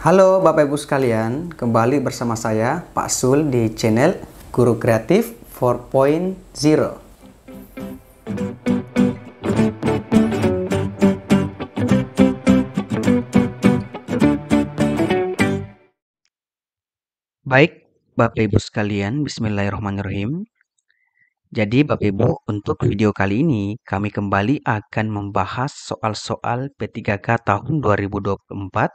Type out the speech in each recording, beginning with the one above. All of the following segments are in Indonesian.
Halo Bapak Ibu sekalian, kembali bersama saya Pak Sul di channel Guru Kreatif 4.0. Baik, Bapak Ibu sekalian, bismillahirrahmanirrahim. Jadi Bapak Ibu, untuk video kali ini kami kembali akan membahas soal-soal P3K tahun 2024.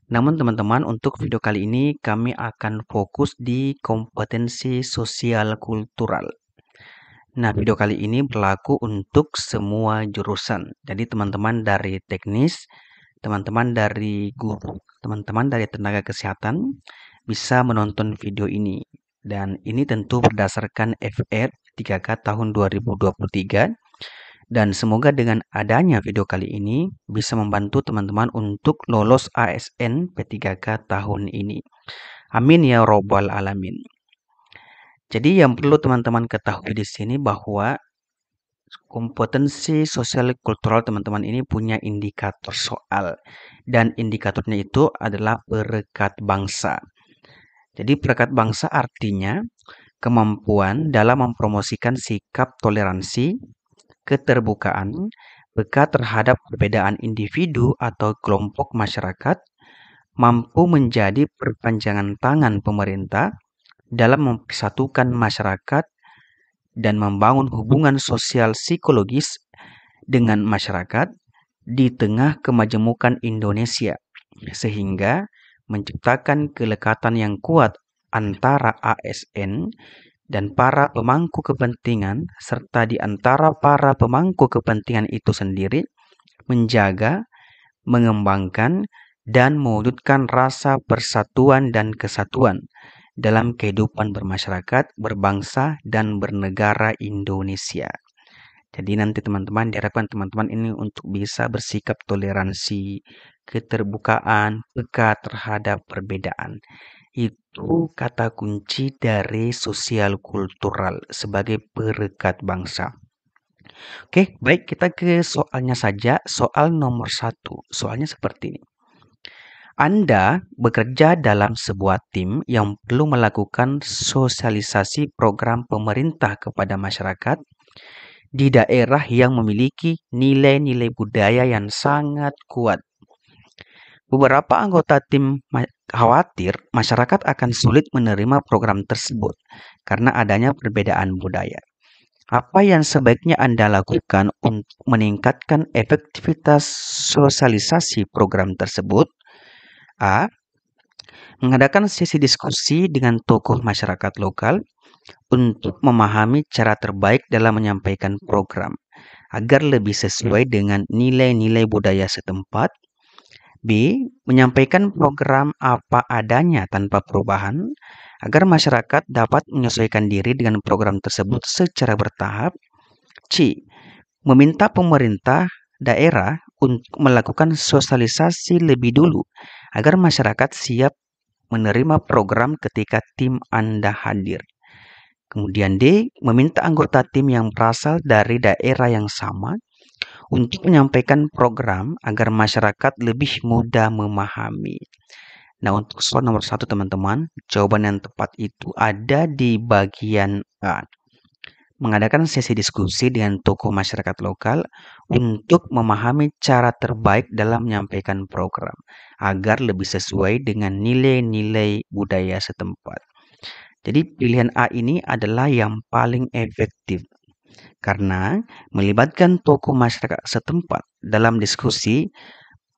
Namun teman-teman, untuk video kali ini kami akan fokus di kompetensi sosial kultural. Nah, video kali ini berlaku untuk semua jurusan. Jadi teman-teman dari teknis, teman-teman dari guru, teman-teman dari tenaga kesehatan bisa menonton video ini. Dan ini tentu berdasarkan FR 3K tahun 2023. Dan semoga dengan adanya video kali ini bisa membantu teman-teman untuk lolos ASN P3K tahun ini. Amin ya robbal alamin. Jadi yang perlu teman-teman ketahui di sini bahwa kompetensi sosial kultural teman-teman ini punya indikator soal. Dan indikatornya itu adalah perekat bangsa. Jadi perekat bangsa artinya kemampuan dalam mempromosikan sikap toleransi, keterbukaan, peka terhadap perbedaan individu atau kelompok masyarakat, mampu menjadi perpanjangan tangan pemerintah dalam mempersatukan masyarakat dan membangun hubungan sosial psikologis dengan masyarakat di tengah kemajemukan Indonesia, sehingga menciptakan kelekatan yang kuat antara ASN dan para pemangku kepentingan, serta di antara para pemangku kepentingan itu sendiri, menjaga, mengembangkan, dan mewujudkan rasa persatuan dan kesatuan dalam kehidupan bermasyarakat, berbangsa, dan bernegara Indonesia. Jadi nanti teman-teman diharapkan teman-teman ini untuk bisa bersikap toleransi, keterbukaan, peka terhadap perbedaan. Itu kata kunci dari sosial kultural sebagai perekat bangsa. Oke, baik kita ke soalnya saja. Soal nomor 1. Soalnya seperti ini. Anda bekerja dalam sebuah tim yang perlu melakukan sosialisasi program pemerintah kepada masyarakat di daerah yang memiliki nilai-nilai budaya yang sangat kuat. Beberapa anggota tim khawatir masyarakat akan sulit menerima program tersebut karena adanya perbedaan budaya. Apa yang sebaiknya Anda lakukan untuk meningkatkan efektivitas sosialisasi program tersebut? A. Mengadakan sesi diskusi dengan tokoh masyarakat lokal untuk memahami cara terbaik dalam menyampaikan program agar lebih sesuai dengan nilai-nilai budaya setempat. B. Menyampaikan program apa adanya tanpa perubahan agar masyarakat dapat menyesuaikan diri dengan program tersebut secara bertahap. C. Meminta pemerintah daerah untuk melakukan sosialisasi lebih dulu agar masyarakat siap menerima program ketika tim Anda hadir. Kemudian D. Meminta anggota tim yang berasal dari daerah yang sama untuk menyampaikan program agar masyarakat lebih mudah memahami. Nah, untuk soal nomor 1 teman-teman, jawaban yang tepat itu ada di bagian A. Mengadakan sesi diskusi dengan tokoh masyarakat lokal untuk memahami cara terbaik dalam menyampaikan program agar lebih sesuai dengan nilai-nilai budaya setempat. Jadi pilihan A ini adalah yang paling efektif karena melibatkan tokoh masyarakat setempat dalam diskusi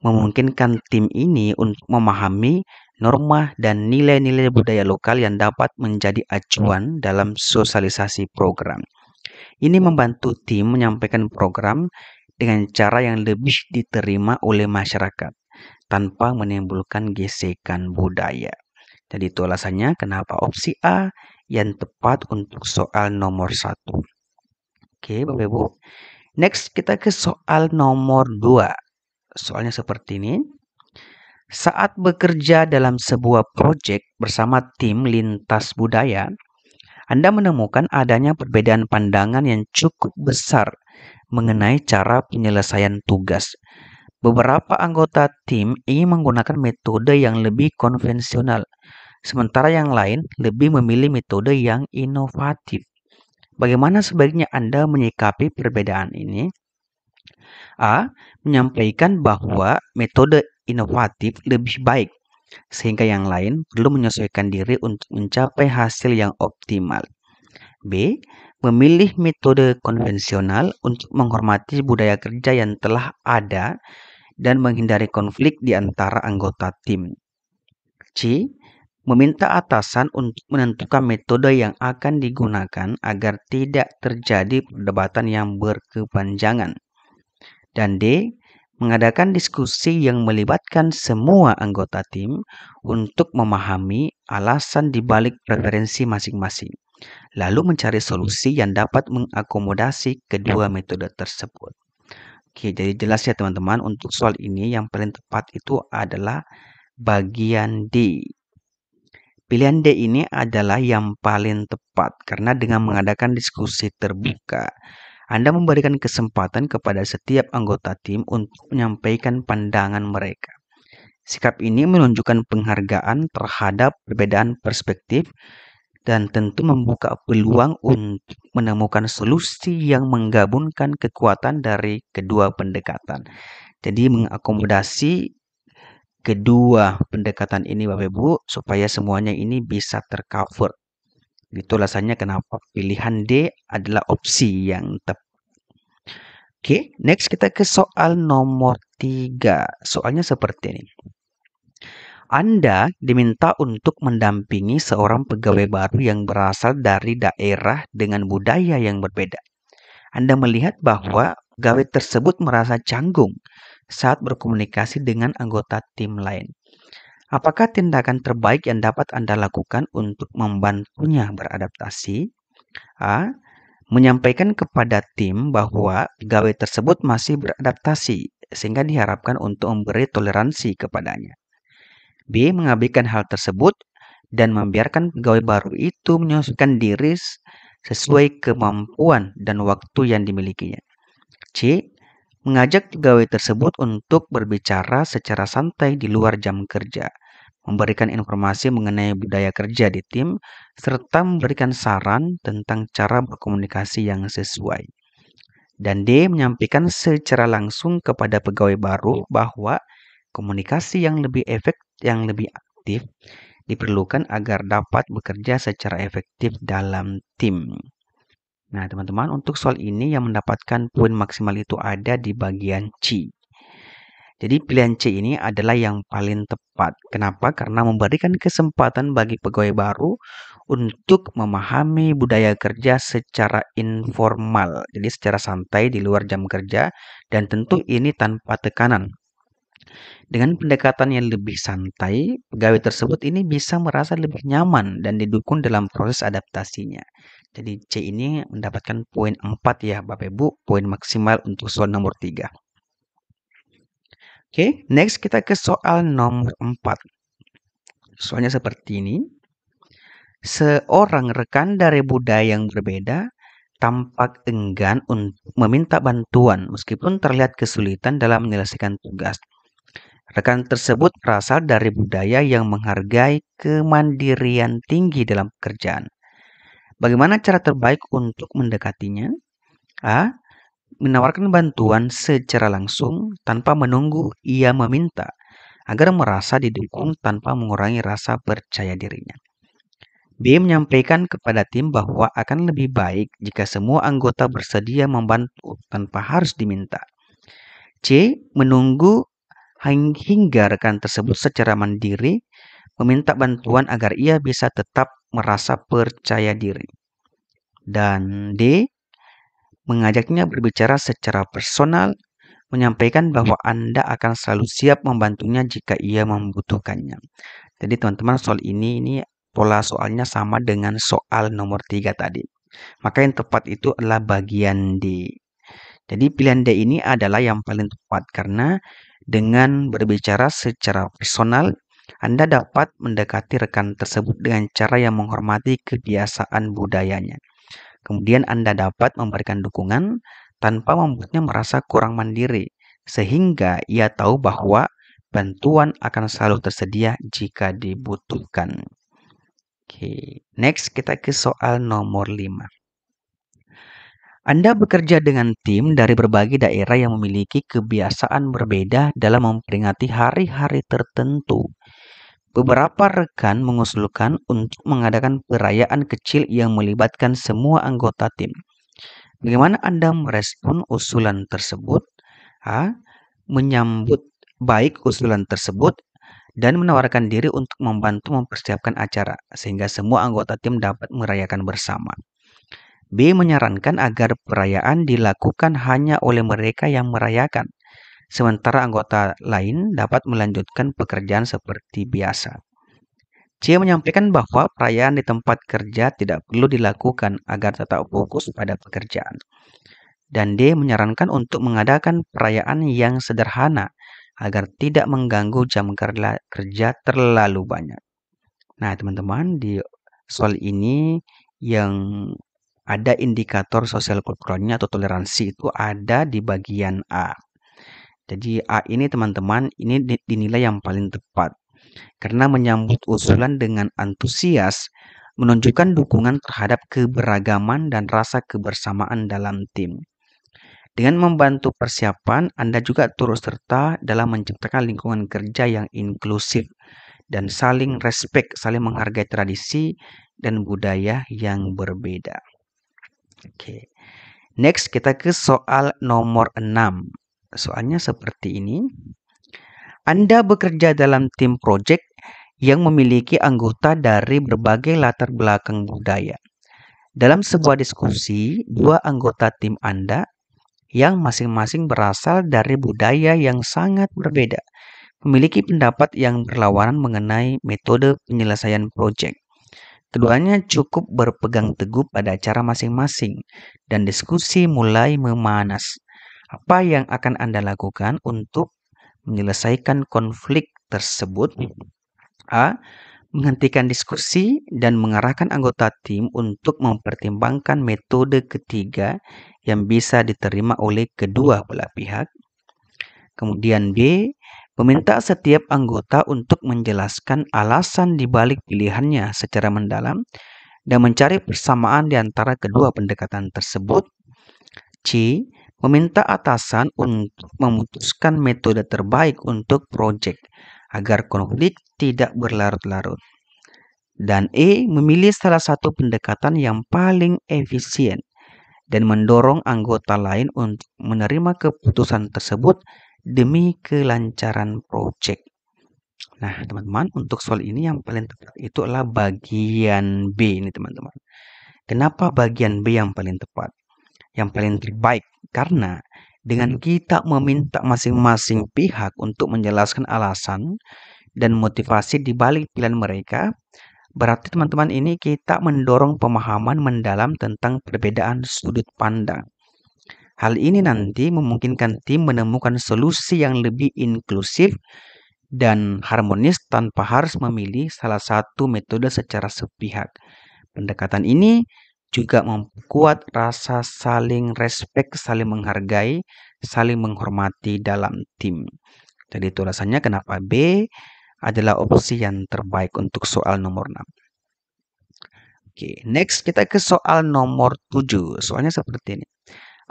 memungkinkan tim ini untuk memahami norma dan nilai-nilai budaya lokal yang dapat menjadi acuan dalam sosialisasi program. Ini membantu tim menyampaikan program dengan cara yang lebih diterima oleh masyarakat tanpa menimbulkan gesekan budaya. Jadi itu alasannya kenapa opsi A yang tepat untuk soal nomor 1. Oke, Bapak Ibu. Next kita ke soal nomor 2. Soalnya seperti ini. Saat bekerja dalam sebuah proyek bersama tim lintas budaya, Anda menemukan adanya perbedaan pandangan yang cukup besar mengenai cara penyelesaian tugas. Beberapa anggota tim ingin menggunakan metode yang lebih konvensional, sementara yang lain lebih memilih metode yang inovatif. Bagaimana sebaiknya Anda menyikapi perbedaan ini? A. Menyampaikan bahwa metode inovatif lebih baik, sehingga yang lain perlu menyesuaikan diri untuk mencapai hasil yang optimal. B. Memilih metode konvensional untuk menghormati budaya kerja yang telah ada dan menghindari konflik di antara anggota tim. C. Meminta atasan untuk menentukan metode yang akan digunakan agar tidak terjadi perdebatan yang berkepanjangan. Dan D. Mengadakan diskusi yang melibatkan semua anggota tim untuk memahami alasan dibalik preferensi masing-masing, lalu mencari solusi yang dapat mengakomodasi kedua metode tersebut. Oke, jadi jelas ya teman-teman, untuk soal ini yang paling tepat itu adalah bagian D. Pilihan D ini adalah yang paling tepat karena dengan mengadakan diskusi terbuka, Anda memberikan kesempatan kepada setiap anggota tim untuk menyampaikan pandangan mereka. Sikap ini menunjukkan penghargaan terhadap perbedaan perspektif dan tentu membuka peluang untuk menemukan solusi yang menggabungkan kekuatan dari kedua pendekatan. Jadi mengakomodasi kedua pendekatan ini Bapak Ibu supaya semuanya ini bisa tercover. Itu alasannya kenapa pilihan D adalah opsi yang tepat. Oke, next kita ke soal nomor 3. Soalnya seperti ini. Anda diminta untuk mendampingi seorang pegawai baru yang berasal dari daerah dengan budaya yang berbeda. Anda melihat bahwa pegawai tersebut merasa canggung saat berkomunikasi dengan anggota tim lain. Apakah tindakan terbaik yang dapat Anda lakukan untuk membantunya beradaptasi? A. Menyampaikan kepada tim bahwa pegawai tersebut masih beradaptasi, sehingga diharapkan untuk memberi toleransi kepadanya. B. Mengabaikan hal tersebut dan membiarkan pegawai baru itu menyesuaikan diri sesuai kemampuan dan waktu yang dimilikinya. C. Mengajak pegawai tersebut untuk berbicara secara santai di luar jam kerja, memberikan informasi mengenai budaya kerja di tim, serta memberikan saran tentang cara berkomunikasi yang sesuai. Dan D. Menyampaikan secara langsung kepada pegawai baru bahwa komunikasi yang lebih aktif diperlukan agar dapat bekerja secara efektif dalam tim. Nah, teman-teman, untuk soal ini yang mendapatkan poin maksimal itu ada di bagian C. Jadi pilihan C ini adalah yang paling tepat. Kenapa? Karena memberikan kesempatan bagi pegawai baru untuk memahami budaya kerja secara informal. Jadi secara santai di luar jam kerja dan tentu ini tanpa tekanan. Dengan pendekatan yang lebih santai, pegawai tersebut ini bisa merasa lebih nyaman dan didukung dalam proses adaptasinya. Jadi C ini mendapatkan poin 4 ya Bapak Ibu, poin maksimal untuk soal nomor 3. Oke, next kita ke soal nomor 4. Soalnya seperti ini. Seorang rekan dari budaya yang berbeda tampak enggan untuk meminta bantuan meskipun terlihat kesulitan dalam menyelesaikan tugas. Rekan tersebut berasal dari budaya yang menghargai kemandirian tinggi dalam pekerjaan. Bagaimana cara terbaik untuk mendekatinya? A. Menawarkan bantuan secara langsung tanpa menunggu ia meminta, agar merasa didukung tanpa mengurangi rasa percaya dirinya. B. Menyampaikan kepada tim bahwa akan lebih baik jika semua anggota bersedia membantu tanpa harus diminta. C. Menunggu hingga rekan tersebut secara mandiri meminta bantuan agar ia bisa tetap merasa percaya diri. Dan D. Mengajaknya berbicara secara personal, menyampaikan bahwa Anda akan selalu siap membantunya jika ia membutuhkannya. Jadi teman-teman, soal ini pola soalnya sama dengan soal nomor 3 tadi. Maka yang tepat itu adalah bagian D. Jadi pilihan D ini adalah yang paling tepat karena dengan berbicara secara personal, Anda dapat mendekati rekan tersebut dengan cara yang menghormati kebiasaan budayanya. Kemudian Anda dapat memberikan dukungan tanpa membuatnya merasa kurang mandiri, sehingga ia tahu bahwa bantuan akan selalu tersedia jika dibutuhkan. Oke, next kita ke soal nomor 5. Anda bekerja dengan tim dari berbagai daerah yang memiliki kebiasaan berbeda dalam memperingati hari-hari tertentu. Beberapa rekan mengusulkan untuk mengadakan perayaan kecil yang melibatkan semua anggota tim. Bagaimana Anda merespon usulan tersebut? A. Menyambut baik usulan tersebut dan menawarkan diri untuk membantu mempersiapkan acara sehingga semua anggota tim dapat merayakan bersama. B. Menyarankan agar perayaan dilakukan hanya oleh mereka yang merayakan, sementara anggota lain dapat melanjutkan pekerjaan seperti biasa. C. Menyampaikan bahwa perayaan di tempat kerja tidak perlu dilakukan agar tetap fokus pada pekerjaan. Dan D. Menyarankan untuk mengadakan perayaan yang sederhana agar tidak mengganggu jam kerja terlalu banyak. Nah, teman-teman, di soal ini yang ada indikator sosial kulturalnya atau toleransi itu ada di bagian A. Jadi A ini teman-teman ini dinilai yang paling tepat karena menyambut usulan dengan antusias, menunjukkan dukungan terhadap keberagaman dan rasa kebersamaan dalam tim. Dengan membantu persiapan, Anda juga turut serta dalam menciptakan lingkungan kerja yang inklusif dan saling respek, saling menghargai tradisi dan budaya yang berbeda. Oke. Next kita ke soal nomor 6. Soalnya seperti ini. Anda bekerja dalam tim project yang memiliki anggota dari berbagai latar belakang budaya. Dalam sebuah diskusi, dua anggota tim Anda yang masing-masing berasal dari budaya yang sangat berbeda, memiliki pendapat yang berlawanan mengenai metode penyelesaian proyek. Keduanya cukup berpegang teguh pada cara masing-masing dan diskusi mulai memanas. Apa yang akan Anda lakukan untuk menyelesaikan konflik tersebut? A. Menghentikan diskusi dan mengarahkan anggota tim untuk mempertimbangkan metode ketiga yang bisa diterima oleh kedua belah pihak. Kemudian B. Meminta setiap anggota untuk menjelaskan alasan di balik pilihannya secara mendalam dan mencari persamaan di antara kedua pendekatan tersebut. C. Meminta atasan untuk memutuskan metode terbaik untuk proyek agar konflik tidak berlarut-larut. Dan E. Memilih salah satu pendekatan yang paling efisien dan mendorong anggota lain untuk menerima keputusan tersebut demi kelancaran proyek. Nah, teman-teman, untuk soal ini yang paling tepat itu adalah bagian B ini, teman-teman. Kenapa bagian B yang paling tepat? Yang paling terbaik karena dengan kita meminta masing-masing pihak untuk menjelaskan alasan dan motivasi di balik pilihan mereka, berarti teman-teman ini kita mendorong pemahaman mendalam tentang perbedaan sudut pandang. Hal ini nanti memungkinkan tim menemukan solusi yang lebih inklusif dan harmonis tanpa harus memilih salah satu metode secara sepihak. Pendekatan ini juga memperkuat rasa saling respek, saling menghargai, saling menghormati dalam tim. Jadi itu alasannya kenapa B adalah opsi yang terbaik untuk soal nomor 6. Oke, next kita ke soal nomor 7. Soalnya seperti ini.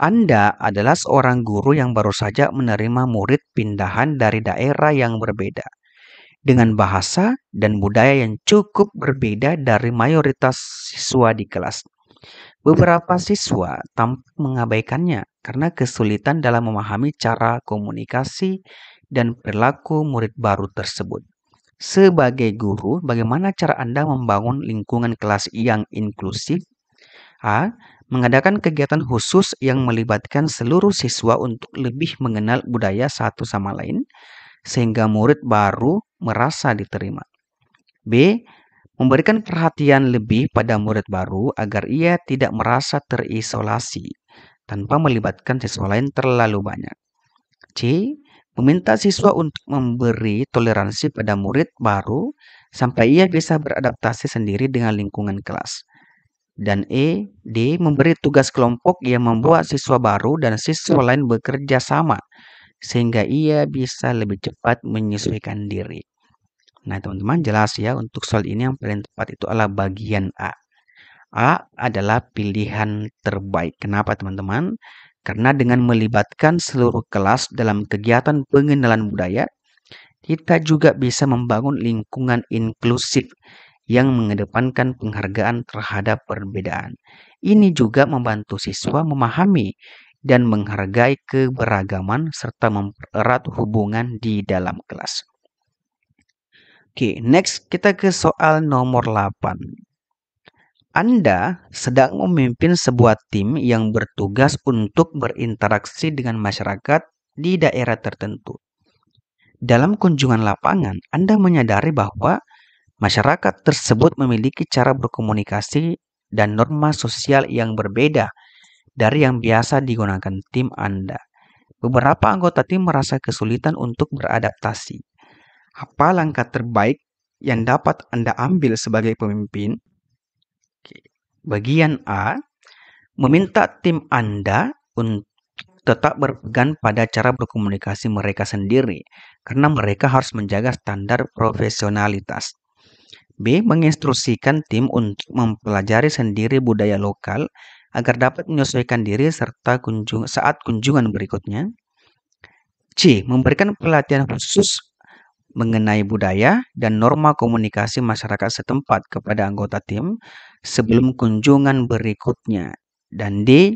Anda adalah seorang guru yang baru saja menerima murid pindahan dari daerah yang berbeda, dengan bahasa dan budaya yang cukup berbeda dari mayoritas siswa di kelas. Beberapa siswa tampak mengabaikannya karena kesulitan dalam memahami cara komunikasi dan perilaku murid baru tersebut. Sebagai guru, bagaimana cara Anda membangun lingkungan kelas yang inklusif? A. Mengadakan kegiatan khusus yang melibatkan seluruh siswa untuk lebih mengenal budaya satu sama lain, sehingga murid baru merasa diterima. B. Memberikan perhatian lebih pada murid baru agar ia tidak merasa terisolasi tanpa melibatkan siswa lain terlalu banyak. C. Meminta siswa untuk memberi toleransi pada murid baru sampai ia bisa beradaptasi sendiri dengan lingkungan kelas. Dan D. Memberi tugas kelompok yang membuat siswa baru dan siswa lain bekerja sama sehingga ia bisa lebih cepat menyesuaikan diri. Nah, teman-teman jelas ya, untuk soal ini yang paling tepat itu adalah bagian A. A adalah pilihan terbaik. Kenapa, teman-teman? Karena dengan melibatkan seluruh kelas dalam kegiatan pengenalan budaya, kita juga bisa membangun lingkungan inklusif yang mengedepankan penghargaan terhadap perbedaan. Ini juga membantu siswa memahami dan menghargai keberagaman serta mempererat hubungan di dalam kelas. Oke, next kita ke soal nomor 8. Anda sedang memimpin sebuah tim yang bertugas untuk berinteraksi dengan masyarakat di daerah tertentu. Dalam kunjungan lapangan, Anda menyadari bahwa masyarakat tersebut memiliki cara berkomunikasi dan norma sosial yang berbeda dari yang biasa digunakan tim Anda. Beberapa anggota tim merasa kesulitan untuk beradaptasi. Apa langkah terbaik yang dapat Anda ambil sebagai pemimpin? Bagian A, meminta tim Anda untuk tetap berpegang pada cara berkomunikasi mereka sendiri, karena mereka harus menjaga standar profesionalitas. B. Menginstruksikan tim untuk mempelajari sendiri budaya lokal agar dapat menyesuaikan diri serta saat kunjungan berikutnya. C. Memberikan pelatihan khusus mengenai budaya dan norma komunikasi masyarakat setempat kepada anggota tim sebelum kunjungan berikutnya. Dan D.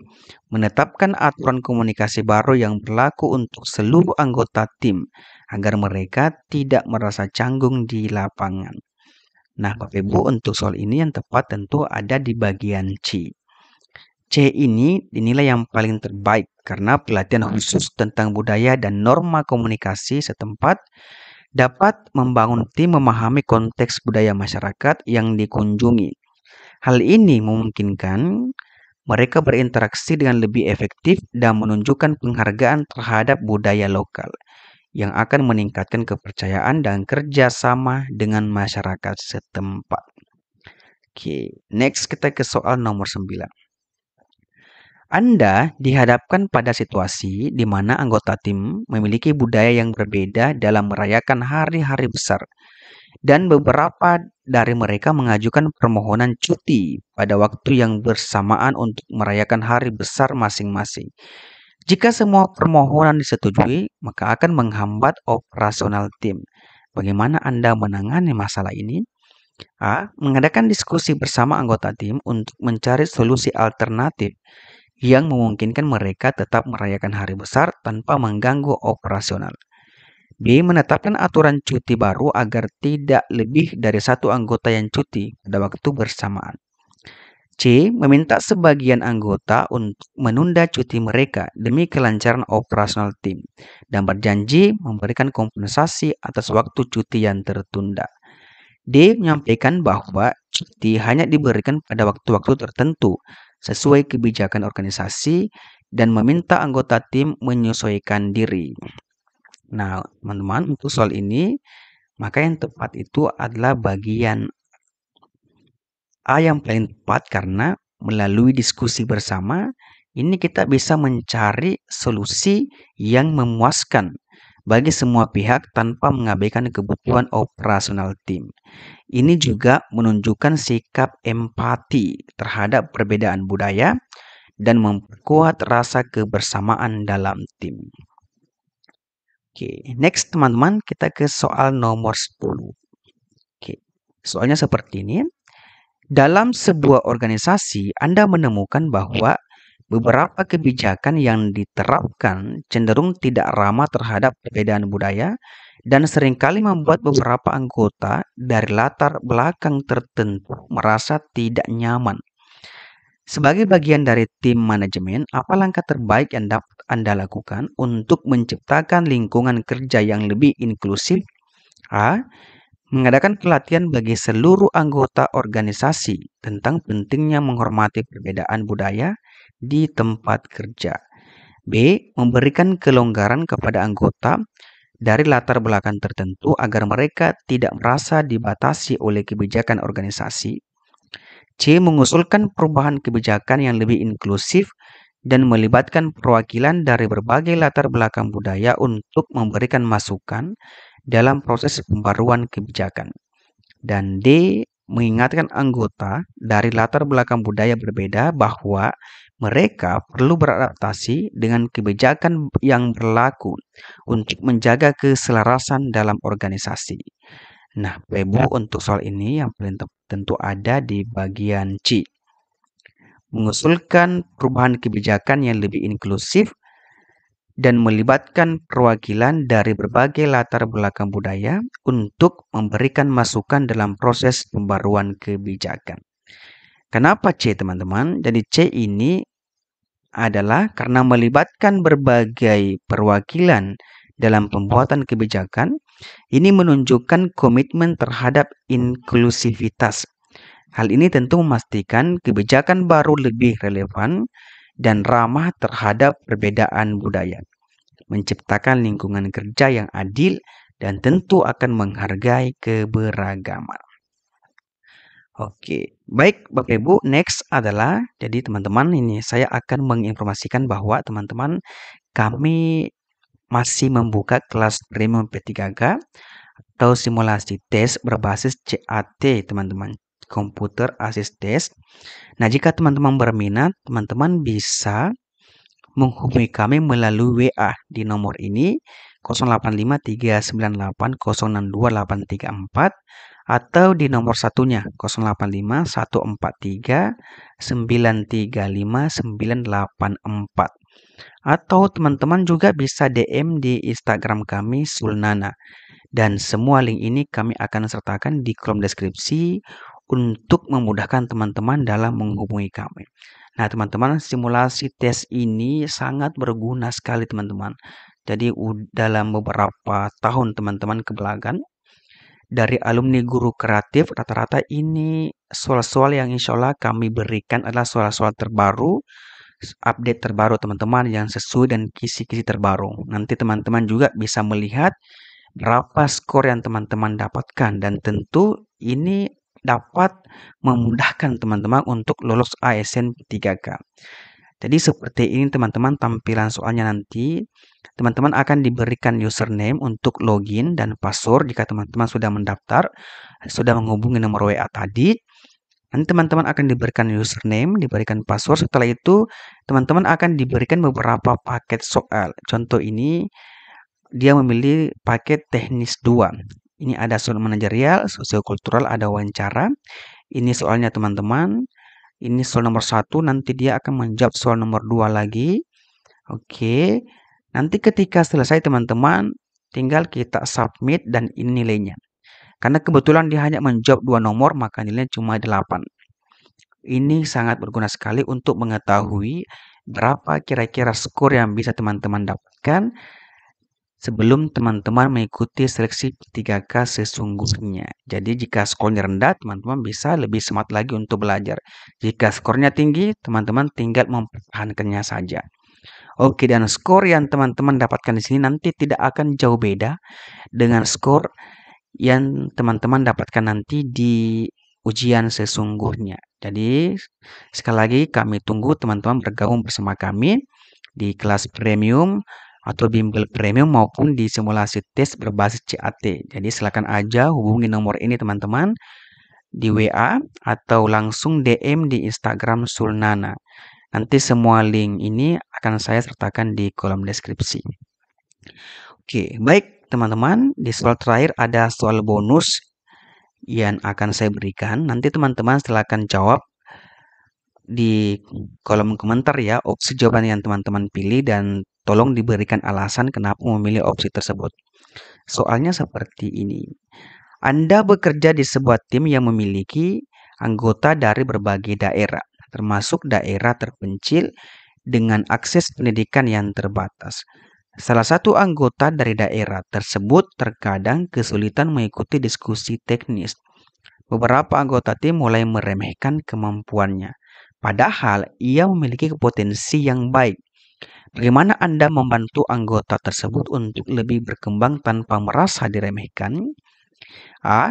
Menetapkan aturan komunikasi baru yang berlaku untuk seluruh anggota tim agar mereka tidak merasa canggung di lapangan. Nah, Bapak Ibu, untuk soal ini yang tepat tentu ada di bagian C. C ini dinilai yang paling terbaik karena pelatihan khusus tentang budaya dan norma komunikasi setempat dapat membangun tim memahami konteks budaya masyarakat yang dikunjungi. Hal ini memungkinkan mereka berinteraksi dengan lebih efektif dan menunjukkan penghargaan terhadap budaya lokal yang akan meningkatkan kepercayaan dan kerjasama dengan masyarakat setempat. Oke, next kita ke soal nomor 9. Anda dihadapkan pada situasi di mana anggota tim memiliki budaya yang berbeda dalam merayakan hari-hari besar, dan beberapa dari mereka mengajukan permohonan cuti pada waktu yang bersamaan untuk merayakan hari besar masing-masing. Jika semua permohonan disetujui, maka akan menghambat operasional tim. Bagaimana Anda menangani masalah ini? A. Mengadakan diskusi bersama anggota tim untuk mencari solusi alternatif yang memungkinkan mereka tetap merayakan hari besar tanpa mengganggu operasional. B. Menetapkan aturan cuti baru agar tidak lebih dari satu anggota yang cuti pada waktu bersamaan. C. Meminta sebagian anggota untuk menunda cuti mereka demi kelancaran operasional tim dan berjanji memberikan kompensasi atas waktu cuti yang tertunda. D. Menyampaikan bahwa cuti hanya diberikan pada waktu-waktu tertentu sesuai kebijakan organisasi dan meminta anggota tim menyesuaikan diri. Nah, teman-teman, untuk soal ini, maka yang tepat itu adalah bagian A yang paling tepat karena melalui diskusi bersama, ini kita bisa mencari solusi yang memuaskan bagi semua pihak tanpa mengabaikan kebutuhan operasional tim. Ini juga menunjukkan sikap empati terhadap perbedaan budaya dan memperkuat rasa kebersamaan dalam tim. Oke, next teman-teman, kita ke soal nomor 10. Oke, soalnya seperti ini. Dalam sebuah organisasi, Anda menemukan bahwa beberapa kebijakan yang diterapkan cenderung tidak ramah terhadap perbedaan budaya dan seringkali membuat beberapa anggota dari latar belakang tertentu merasa tidak nyaman. Sebagai bagian dari tim manajemen, apa langkah terbaik yang dapat Anda lakukan untuk menciptakan lingkungan kerja yang lebih inklusif? A. Mengadakan pelatihan bagi seluruh anggota organisasi tentang pentingnya menghormati perbedaan budaya di tempat kerja. B. Memberikan kelonggaran kepada anggota dari latar belakang tertentu agar mereka tidak merasa dibatasi oleh kebijakan organisasi. C. Mengusulkan perubahan kebijakan yang lebih inklusif dan melibatkan perwakilan dari berbagai latar belakang budaya untuk memberikan masukan dalam proses pembaruan kebijakan. Dan D. Mengingatkan anggota dari latar belakang budaya berbeda bahwa mereka perlu beradaptasi dengan kebijakan yang berlaku untuk menjaga keselarasan dalam organisasi. Nah, Ibu, untuk soal ini yang paling tentu ada di bagian C. Mengusulkan perubahan kebijakan yang lebih inklusif dan melibatkan perwakilan dari berbagai latar belakang budaya untuk memberikan masukan dalam proses pembaruan kebijakan. Kenapa C, teman-teman? Jadi C ini adalah karena melibatkan berbagai perwakilan dalam pembuatan kebijakan, ini menunjukkan komitmen terhadap inklusivitas. Hal ini tentu memastikan kebijakan baru lebih relevan dan ramah terhadap perbedaan budaya, menciptakan lingkungan kerja yang adil dan tentu akan menghargai keberagaman. Oke, baik Bapak Ibu, next adalah, jadi teman-teman ini saya akan menginformasikan bahwa teman-teman kami masih membuka kelas premium P3K atau simulasi tes berbasis CAT, teman-teman, Computer Assist Test. Nah, jika teman-teman berminat, teman-teman bisa menghubungi kami melalui WA di nomor ini 085398062834 atau di nomor satunya 085143593594 atau teman-teman juga bisa DM di Instagram kami Sulnana. Dan semua link ini kami akan sertakan di kolom deskripsi untuk memudahkan teman-teman dalam menghubungi kami. Nah, teman-teman, simulasi tes ini sangat berguna sekali, teman-teman. Jadi, dalam beberapa tahun teman-teman kebelakang, dari alumni guru kreatif, rata-rata ini soal-soal yang insya Allah kami berikan adalah soal-soal terbaru, update terbaru teman-teman yang sesuai dan kisi-kisi terbaru. Nanti teman-teman juga bisa melihat berapa skor yang teman-teman dapatkan dan tentu ini dapat memudahkan teman-teman untuk lolos ASN 3K. Jadi seperti ini teman-teman tampilan soalnya nanti. Teman-teman akan diberikan username untuk login dan password jika teman-teman sudah mendaftar, sudah menghubungi nomor WA tadi. Nanti teman-teman akan diberikan username, diberikan password. Setelah itu teman-teman akan diberikan beberapa paket soal. Contoh ini dia memilih paket teknis 2. Ini ada soal manajerial, sosiokultural, ada wawancara. Ini soalnya teman-teman. Ini soal nomor 1, nanti dia akan menjawab soal nomor 2 lagi. Oke. Nanti ketika selesai teman-teman, tinggal kita submit dan ini nilainya. Karena kebetulan dia hanya menjawab 2 nomor, maka nilainya cuma 8. Ini sangat berguna sekali untuk mengetahui berapa kira-kira skor yang bisa teman-teman dapatkan sebelum teman-teman mengikuti seleksi 3K sesungguhnya. Jadi jika skornya rendah, teman-teman bisa lebih semangat lagi untuk belajar. Jika skornya tinggi, teman-teman tinggal mempertahankannya saja. Oke, dan skor yang teman-teman dapatkan di sini nanti tidak akan jauh beda dengan skor yang teman-teman dapatkan nanti di ujian sesungguhnya. Jadi sekali lagi kami tunggu teman-teman bergabung bersama kami di kelas premium atau bimbel premium maupun di simulasi tes berbasis CAT. Jadi silakan aja hubungi nomor ini teman-teman di WA atau langsung DM di Instagram Sulnana. Nanti semua link ini akan saya sertakan di kolom deskripsi. Oke, baik teman-teman, di soal terakhir ada soal bonus yang akan saya berikan. Nanti teman-teman silakan jawab di kolom komentar ya opsi jawaban yang teman-teman pilih dan tolong diberikan alasan kenapa memilih opsi tersebut. Soalnya seperti ini. Anda bekerja di sebuah tim yang memiliki anggota dari berbagai daerah, termasuk daerah terpencil dengan akses pendidikan yang terbatas. Salah satu anggota dari daerah tersebut terkadang kesulitan mengikuti diskusi teknis. Beberapa anggota tim mulai meremehkan kemampuannya, padahal ia memiliki potensi yang baik. Bagaimana Anda membantu anggota tersebut untuk lebih berkembang tanpa merasa diremehkan? A.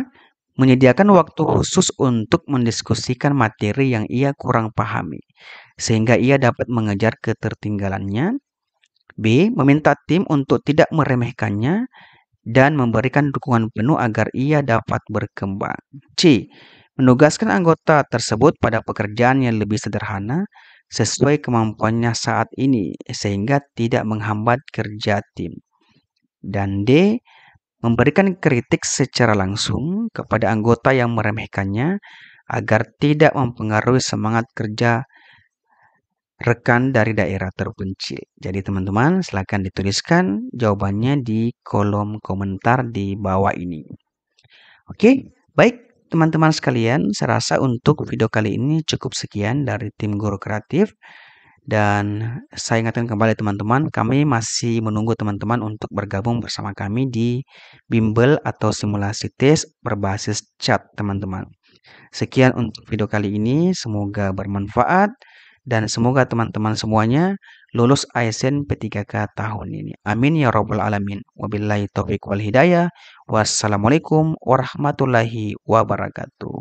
menyediakan waktu khusus untuk mendiskusikan materi yang ia kurang pahami, sehingga ia dapat mengejar ketertinggalannya. B. Meminta tim untuk tidak meremehkannya dan memberikan dukungan penuh agar ia dapat berkembang. C. Menugaskan anggota tersebut pada pekerjaan yang lebih sederhana sesuai kemampuannya saat ini sehingga tidak menghambat kerja tim. Dan D. Memberikan kritik secara langsung kepada anggota yang meremehkannya agar tidak mempengaruhi semangat kerja rekan dari daerah terpencil. Jadi teman-teman silakan dituliskan jawabannya di kolom komentar di bawah ini. Oke, baik teman-teman sekalian, saya rasa untuk video kali ini cukup sekian dari tim Guru Kreatif. Dan saya ingatkan kembali teman-teman, kami masih menunggu teman-teman untuk bergabung bersama kami di bimbel atau simulasi tes berbasis chat teman-teman. Sekian untuk video kali ini, semoga bermanfaat dan semoga teman-teman semuanya lulus ASN P3K tahun ini. Amin ya rabbal alamin. Wabillahi taufiq wal hidayah. Wassalamualaikum warahmatullahi wabarakatuh.